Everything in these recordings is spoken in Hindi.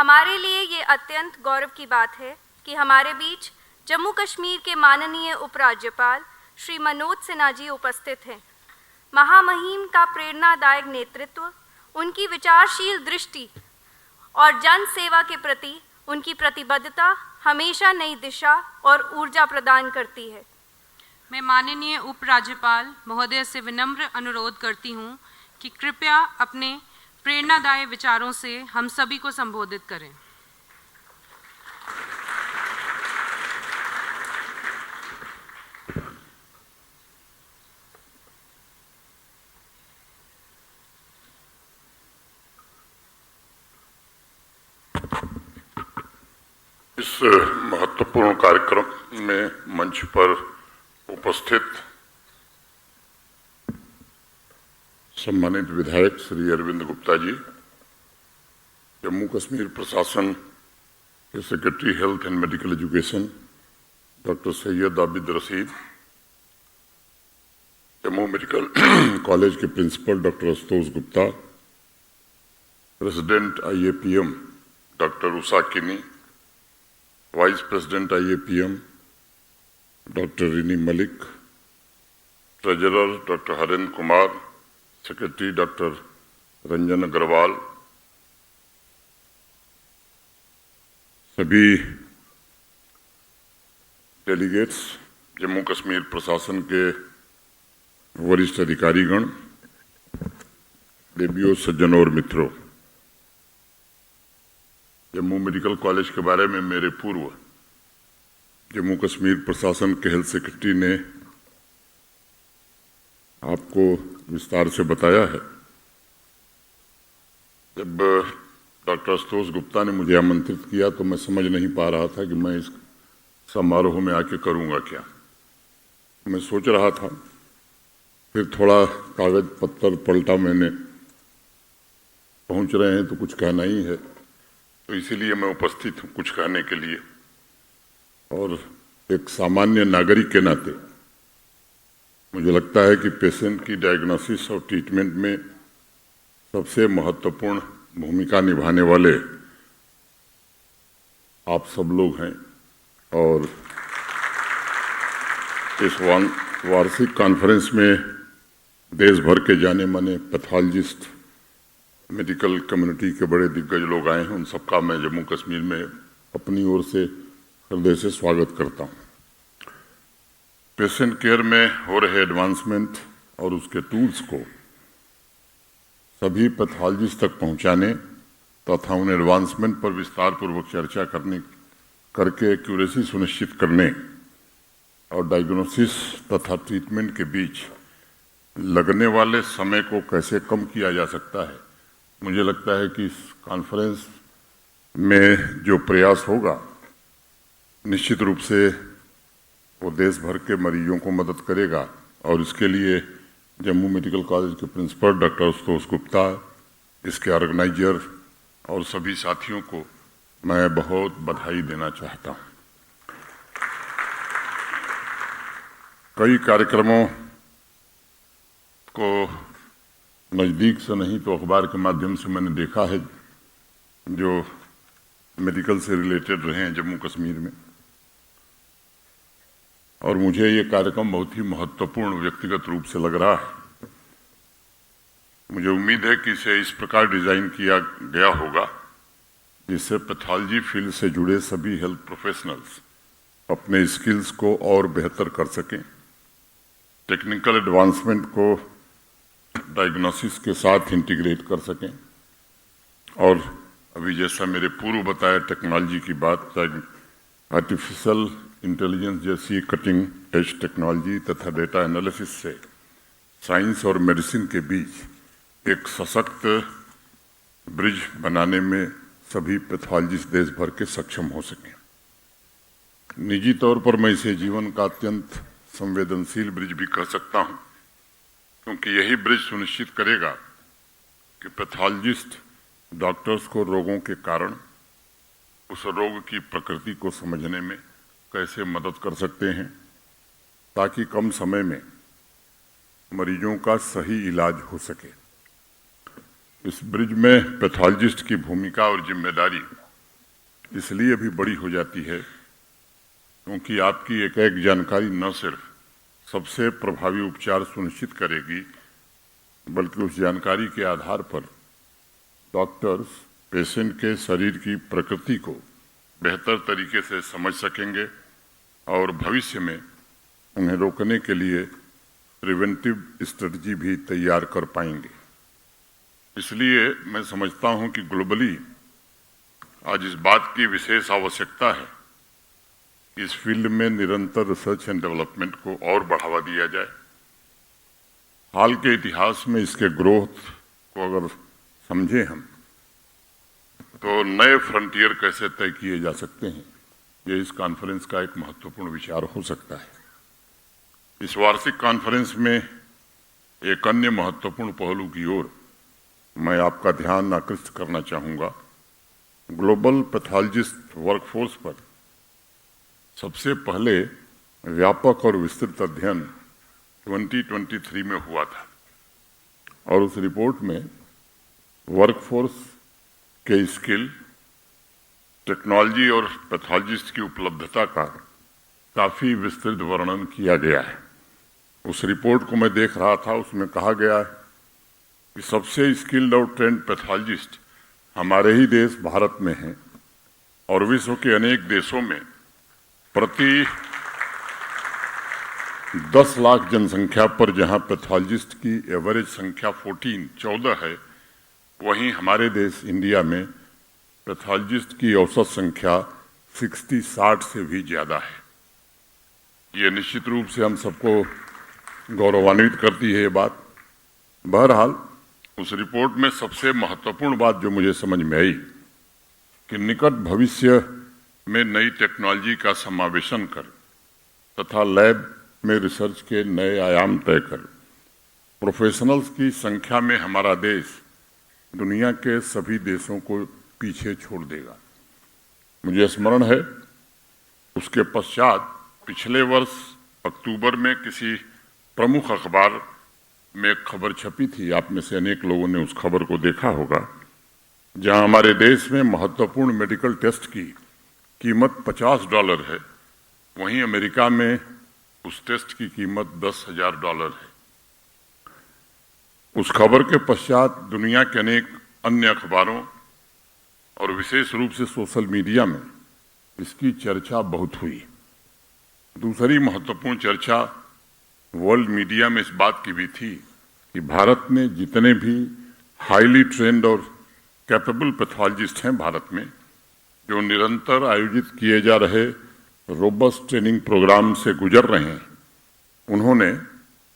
हमारे लिए ये अत्यंत गौरव की बात है कि हमारे बीच जम्मू कश्मीर के माननीय उपराज्यपाल श्री मनोज सिन्हा जी उपस्थित हैं। महामहिम का प्रेरणादायक नेतृत्व, उनकी विचारशील दृष्टि और जन सेवा के प्रति उनकी प्रतिबद्धता हमेशा नई दिशा और ऊर्जा प्रदान करती है। मैं माननीय उपराज्यपाल महोदय से विनम्र अनुरोध करती हूँ कि कृपया अपने प्रेरणादायक विचारों से हम सभी को संबोधित करें। इस महत्वपूर्ण कार्यक्रम में मंच पर उपस्थित सम्मानित विधायक श्री अरविंद गुप्ता जी, जम्मू कश्मीर प्रशासन के secretary health and medical education doctor Syed Abid Rashid, Jammu medical college के principal doctor Ashutosh Gupta, president IAPM doctor Usha Kini, vice president IAPM doctor Rini Malik, treasurer doctor Harendra Kumar, secretary doctor Ranjan Agarwal, सभी डेलीगेट्स, जम्मू कश्मीर प्रशासन के वरिष्ठ अधिकारीगण, देवियों, सज्जनों और मित्रों, जम्मू मेडिकल कॉलेज के बारे में मेरे पूर्व जम्मू कश्मीर प्रशासन के हेल्थ सेक्रेटरी ने आपको विस्तार से बताया है। जब डॉक्टर आशुतोष गुप्ता ने मुझे आमंत्रित किया तो मैं समझ नहीं पा रहा था कि मैं इस समारोह में आके करूंगा क्या। मैं सोच रहा था, फिर थोड़ा कागज पत्थर पलटा मैंने, पहुंच रहे हैं तो कुछ कहना ही है, तो इसीलिए मैं उपस्थित हूं कुछ कहने के लिए। और एक सामान्य नागरिक के नाते मुझे लगता है कि पेशेंट की डायग्नोसिस और ट्रीटमेंट में सबसे महत्वपूर्ण भूमिका निभाने वाले आप सब लोग हैं। और इस वार्षिक कॉन्फ्रेंस में देश भर के जाने माने पैथोलॉजिस्ट, मेडिकल कम्युनिटी के बड़े दिग्गज लोग आए हैं। उन सबका मैं जम्मू कश्मीर में अपनी ओर से हृदय से स्वागत करता हूं। पेशेंट केयर में हो रहे एडवांसमेंट और उसके टूल्स को सभी पैथोलॉजिस्ट तक पहुंचाने तथा उन एडवांसमेंट पर विस्तार पूर्वक चर्चा करके एक्यूरेसी सुनिश्चित करने और डायग्नोसिस तथा ट्रीटमेंट के बीच लगने वाले समय को कैसे कम किया जा सकता है, मुझे लगता है कि इस कॉन्फ्रेंस में जो प्रयास होगा निश्चित रूप से वो देश भर के मरीजों को मदद करेगा। और इसके लिए जम्मू मेडिकल कॉलेज के प्रिंसिपल डॉक्टर आशुतोष गुप्ता, इसके ऑर्गेनाइजर और सभी साथियों को मैं बहुत बधाई देना चाहता हूं। कई कार्यक्रमों को नज़दीक से नहीं तो अखबार के माध्यम से मैंने देखा है जो मेडिकल से रिलेटेड रहे हैं जम्मू कश्मीर में, और मुझे ये कार्यक्रम बहुत ही महत्वपूर्ण व्यक्तिगत रूप से लग रहा है। मुझे उम्मीद है कि इसे इस प्रकार डिजाइन किया गया होगा जिससे पैथोलॉजी फील्ड से जुड़े सभी हेल्थ प्रोफेशनल्स अपने स्किल्स को और बेहतर कर सकें, टेक्निकल एडवांसमेंट को डायग्नोसिस के साथ इंटीग्रेट कर सकें। और अभी जैसा मेरे पूर्व बताया टेक्नोलॉजी की बात, आर्टिफिशियल इंटेलिजेंस जैसी कटिंग एज टेक्नोलॉजी तथा डेटा एनालिसिस से साइंस और मेडिसिन के बीच एक सशक्त ब्रिज बनाने में सभी पैथोलॉजिस्ट देश भर के सक्षम हो सकें। निजी तौर पर मैं इसे जीवन का अत्यंत संवेदनशील ब्रिज भी कह सकता हूं, क्योंकि यही ब्रिज सुनिश्चित करेगा कि पैथोलॉजिस्ट डॉक्टर्स को रोगों के कारण, उस रोग की प्रकृति को समझने में कैसे मदद कर सकते हैं ताकि कम समय में मरीजों का सही इलाज हो सके। इस ब्रिज में पैथोलॉजिस्ट की भूमिका और जिम्मेदारी इसलिए भी बड़ी हो जाती है क्योंकि आपकी एक एक जानकारी न सिर्फ सबसे प्रभावी उपचार सुनिश्चित करेगी, बल्कि उस जानकारी के आधार पर डॉक्टर्स पेशेंट के शरीर की प्रकृति को बेहतर तरीके से समझ सकेंगे और भविष्य में उन्हें रोकने के लिए प्रिवेंटिव स्ट्रेटजी भी तैयार कर पाएंगे। इसलिए मैं समझता हूं कि ग्लोबली आज इस बात की विशेष आवश्यकता है कि इस फील्ड में निरंतर रिसर्च एंड डेवलपमेंट को और बढ़ावा दिया जाए। हाल के इतिहास में इसके ग्रोथ को अगर समझें हम तो नए फ्रंटियर कैसे तय किए जा सकते हैं, ये इस कॉन्फ्रेंस का एक महत्वपूर्ण विचार हो सकता है। इस वार्षिक कॉन्फ्रेंस में एक अन्य महत्वपूर्ण पहलू की ओर मैं आपका ध्यान आकृष्ट करना चाहूँगा। ग्लोबल पैथोलॉजिस्ट वर्कफोर्स पर सबसे पहले व्यापक और विस्तृत अध्ययन 2023 में हुआ था और उस रिपोर्ट में वर्कफोर्स के स्किल, टेक्नोलॉजी और पैथोलॉजिस्ट की उपलब्धता का काफ़ी विस्तृत वर्णन किया गया है। उस रिपोर्ट को मैं देख रहा था, उसमें कहा गया है कि सबसे स्किल्ड और ट्रेंड पैथोलॉजिस्ट हमारे ही देश भारत में हैं और विश्व के अनेक देशों में प्रति 10 लाख जनसंख्या पर जहां पैथोलॉजिस्ट की एवरेज संख्या 14 है, वहीं हमारे देश इंडिया में पैथोलॉजिस्ट की औसत संख्या 60 से भी ज़्यादा है। ये निश्चित रूप से हम सबको गौरवान्वित करती है ये बात। बहरहाल उस रिपोर्ट में सबसे महत्वपूर्ण बात जो मुझे समझ में आई कि निकट भविष्य में नई टेक्नोलॉजी का समावेशन कर तथा लैब में रिसर्च के नए आयाम तय कर प्रोफेशनल्स की संख्या में हमारा देश दुनिया के सभी देशों को पीछे छोड़ देगा। मुझे स्मरण है उसके पश्चात पिछले वर्ष अक्टूबर में किसी प्रमुख अखबार में एक खबर छपी थी, आप में से अनेक लोगों ने उस खबर को देखा होगा, जहां हमारे देश में महत्वपूर्ण मेडिकल टेस्ट की कीमत $50 है, वहीं अमेरिका में उस टेस्ट की कीमत $10,000 है। उस खबर के पश्चात दुनिया के अनेक अन्य अखबारों और विशेष रूप से सोशल मीडिया में इसकी चर्चा बहुत हुई। दूसरी महत्वपूर्ण चर्चा वर्ल्ड मीडिया में इस बात की भी थी कि भारत में जितने भी हाईली ट्रेंड और कैपेबल पैथोलॉजिस्ट हैं भारत में, जो निरंतर आयोजित किए जा रहे रोबस्ट ट्रेनिंग प्रोग्राम से गुजर रहे हैं, उन्होंने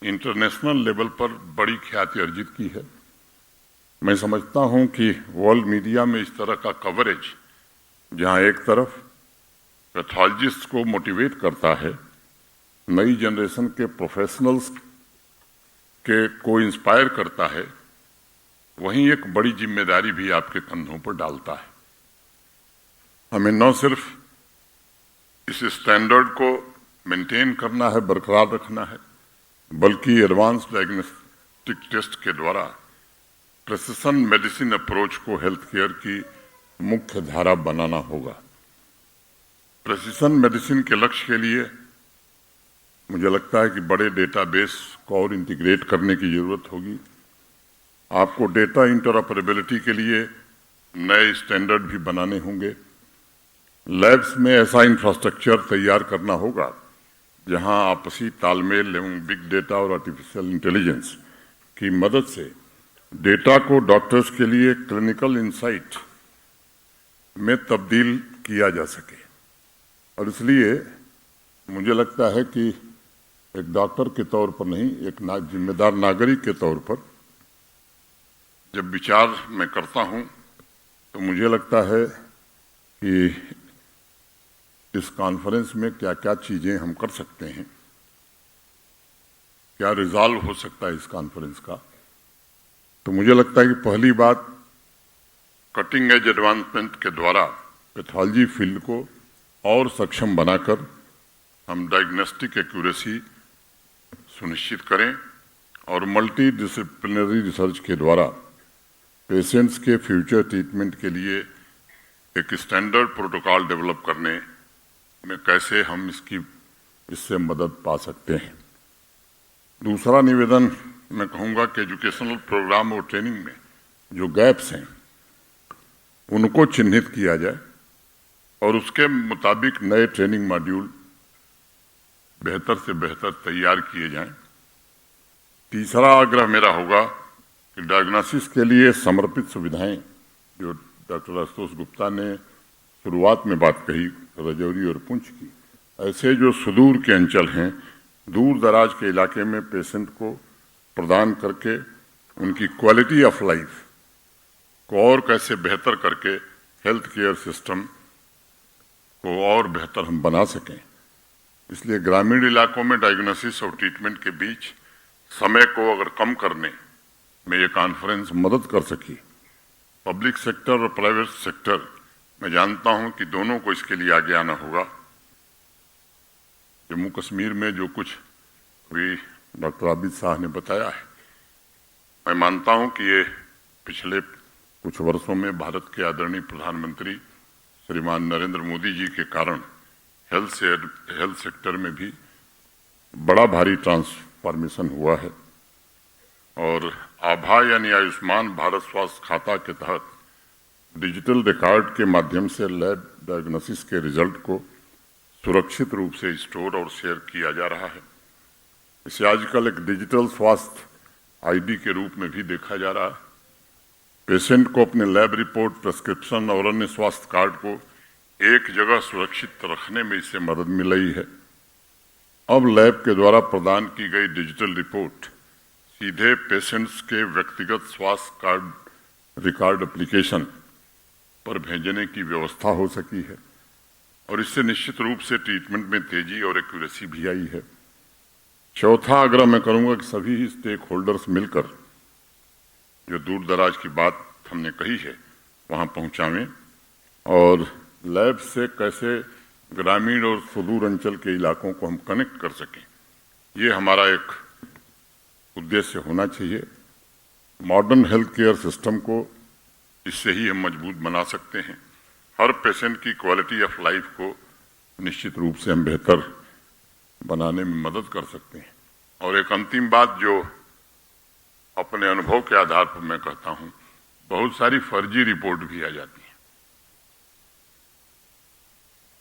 इंटरनेशनल लेवल पर बड़ी ख्याति अर्जित की है। मैं समझता हूं कि वर्ल्ड मीडिया में इस तरह का कवरेज, जहां एक तरफ पैथोलॉजिस्ट को मोटिवेट करता है, नई जनरेशन के प्रोफेशनल्स को इंस्पायर करता है, वहीं एक बड़ी जिम्मेदारी भी आपके कंधों पर डालता है। हमें न सिर्फ इस स्टैंडर्ड को मेंटेन करना है, बरकरार रखना है, बल्कि एडवांस डायग्नोस्टिक टेस्ट के द्वारा प्रिसिशन मेडिसिन अप्रोच को हेल्थ केयर की मुख्य धारा बनाना होगा। प्रिसिशन मेडिसिन के लक्ष्य के लिए मुझे लगता है कि बड़े डेटाबेस को और इंटीग्रेट करने की जरूरत होगी। आपको डेटा इंटरऑपरेबिलिटी के लिए नए स्टैंडर्ड भी बनाने होंगे। लैब्स में ऐसा इंफ्रास्ट्रक्चर तैयार करना होगा जहां आपसी तालमेल एवं बिग डेटा और आर्टिफिशियल इंटेलिजेंस की मदद से डेटा को डॉक्टर्स के लिए क्लिनिकल इंसाइट में तब्दील किया जा सके। और इसलिए मुझे लगता है कि एक डॉक्टर के तौर पर नहीं, एक जिम्मेदार नागरिक के तौर पर जब विचार मैं करता हूं तो मुझे लगता है कि इस कॉन्फ्रेंस में क्या क्या चीजें हम कर सकते हैं, क्या रिजॉल्व हो सकता है इस कॉन्फ्रेंस का। तो मुझे लगता है कि पहली बात, कटिंग एज एडवांसमेंट के द्वारा पैथोलॉजी फील्ड को और सक्षम बनाकर हम डायग्नोस्टिक एक्यूरेसी सुनिश्चित करें और मल्टी डिसिप्लिनरी रिसर्च के द्वारा पेशेंट्स के फ्यूचर ट्रीटमेंट के लिए एक स्टैंडर्ड प्रोटोकॉल डेवलप करने में कैसे हम इससे मदद पा सकते हैं। दूसरा निवेदन मैं कहूँगा कि एजुकेशनल प्रोग्राम और ट्रेनिंग में जो गैप्स हैं उनको चिन्हित किया जाए और उसके मुताबिक नए ट्रेनिंग मॉड्यूल बेहतर से बेहतर तैयार किए जाएं। तीसरा आग्रह मेरा होगा कि डायग्नोसिस के लिए समर्पित सुविधाएं, जो डॉक्टर आशुतोष गुप्ता ने शुरुआत में बात कही राजौरी और पुंछ की, ऐसे जो सुदूर के अंचल हैं, दूर दराज के इलाके में पेशेंट को प्रदान करके उनकी क्वालिटी ऑफ लाइफ को और कैसे बेहतर करके हेल्थ केयर सिस्टम को और बेहतर हम बना सकें। इसलिए ग्रामीण इलाकों में डायग्नोसिस और ट्रीटमेंट के बीच समय को अगर कम करने में ये कॉन्फ्रेंस मदद कर सकी, पब्लिक सेक्टर और प्राइवेट सेक्टर, मैं जानता हूं कि दोनों को इसके लिए आगे आना होगा। जम्मू कश्मीर में जो कुछ भी डॉक्टर आबिद शाह ने बताया है, मैं मानता हूं कि ये पिछले कुछ वर्षों में भारत के आदरणीय प्रधानमंत्री श्रीमान नरेंद्र मोदी जी के कारण हेल्थ सेक्टर में भी बड़ा भारी ट्रांसफॉर्मेशन हुआ है। और आभा यानी आयुष्मान भारत स्वास्थ्य खाता के तहत डिजिटल रिकॉर्ड के माध्यम से लैब डायग्नोसिस के रिजल्ट को सुरक्षित रूप से स्टोर और शेयर किया जा रहा है। इसे आजकल एक डिजिटल स्वास्थ्य आईडी के रूप में भी देखा जा रहा है। पेशेंट को अपने लैब रिपोर्ट, प्रेस्क्रिप्शन और अन्य स्वास्थ्य कार्ड को एक जगह सुरक्षित रखने में इससे मदद मिल रही है। अब लैब के द्वारा प्रदान की गई डिजिटल रिपोर्ट सीधे पेशेंट्स के व्यक्तिगत स्वास्थ्य कार्ड रिकॉर्ड एप्लीकेशन पर भेजने की व्यवस्था हो सकी है और इससे निश्चित रूप से ट्रीटमेंट में तेजी और एक्यूरेसी भी आई है। चौथा आग्रह मैं करूंगा कि सभी स्टेक होल्डर्स मिलकर जो दूर दराज की बात हमने कही है वहां पहुंचावें और लैब से कैसे ग्रामीण और सुदूर अंचल के इलाकों को हम कनेक्ट कर सकें, ये हमारा एक उद्देश्य होना चाहिए। मॉडर्न हेल्थ केयर सिस्टम को इससे ही हम मजबूत बना सकते हैं। हर पेशेंट की क्वालिटी ऑफ लाइफ को निश्चित रूप से हम बेहतर बनाने में मदद कर सकते हैं। और एक अंतिम बात जो अपने अनुभव के आधार पर मैं कहता हूं, बहुत सारी फर्जी रिपोर्ट भी आ जाती हैं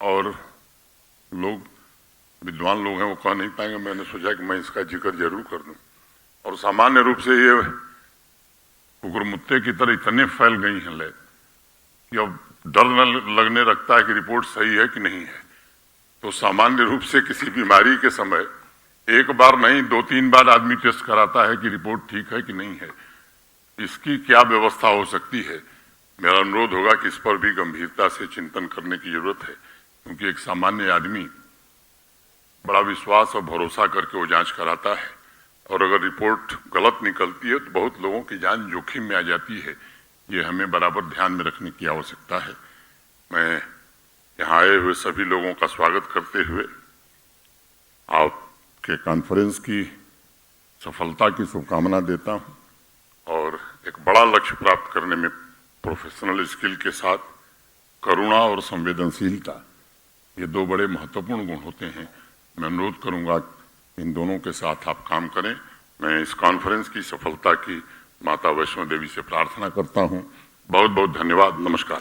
और लोग विद्वान लोग हैं वो कह नहीं पाएंगे, मैंने सोचा कि मैं इसका जिक्र जरूर कर दूं। और सामान्य रूप से ये कुकुरमुत्ते की तरह इतने फैल गई हैं लैब कि अब डर न लगने लगता है कि रिपोर्ट सही है कि नहीं है। तो सामान्य रूप से किसी बीमारी के समय एक बार नहीं 2-3 बार आदमी टेस्ट कराता है कि रिपोर्ट ठीक है कि नहीं है। इसकी क्या व्यवस्था हो सकती है, मेरा अनुरोध होगा कि इस पर भी गंभीरता से चिंतन करने की जरूरत है, क्योंकि एक सामान्य आदमी बड़ा विश्वास और भरोसा करके वो जांच कराता है और अगर रिपोर्ट गलत निकलती है तो बहुत लोगों की जान जोखिम में आ जाती है। ये हमें बराबर ध्यान में रखने की आवश्यकता है। मैं यहाँ आए हुए सभी लोगों का स्वागत करते हुए आपके कॉन्फ्रेंस की सफलता की शुभकामना देता हूँ और एक बड़ा लक्ष्य प्राप्त करने में प्रोफेशनल स्किल के साथ करुणा और संवेदनशीलता, ये 2 बड़े महत्वपूर्ण गुण होते हैं। मैं अनुरोध करूंगा इन दोनों के साथ आप काम करें। मैं इस कॉन्फ्रेंस की सफलता की माता वैष्णो देवी से प्रार्थना करता हूं। बहुत बहुत धन्यवाद। नमस्कार।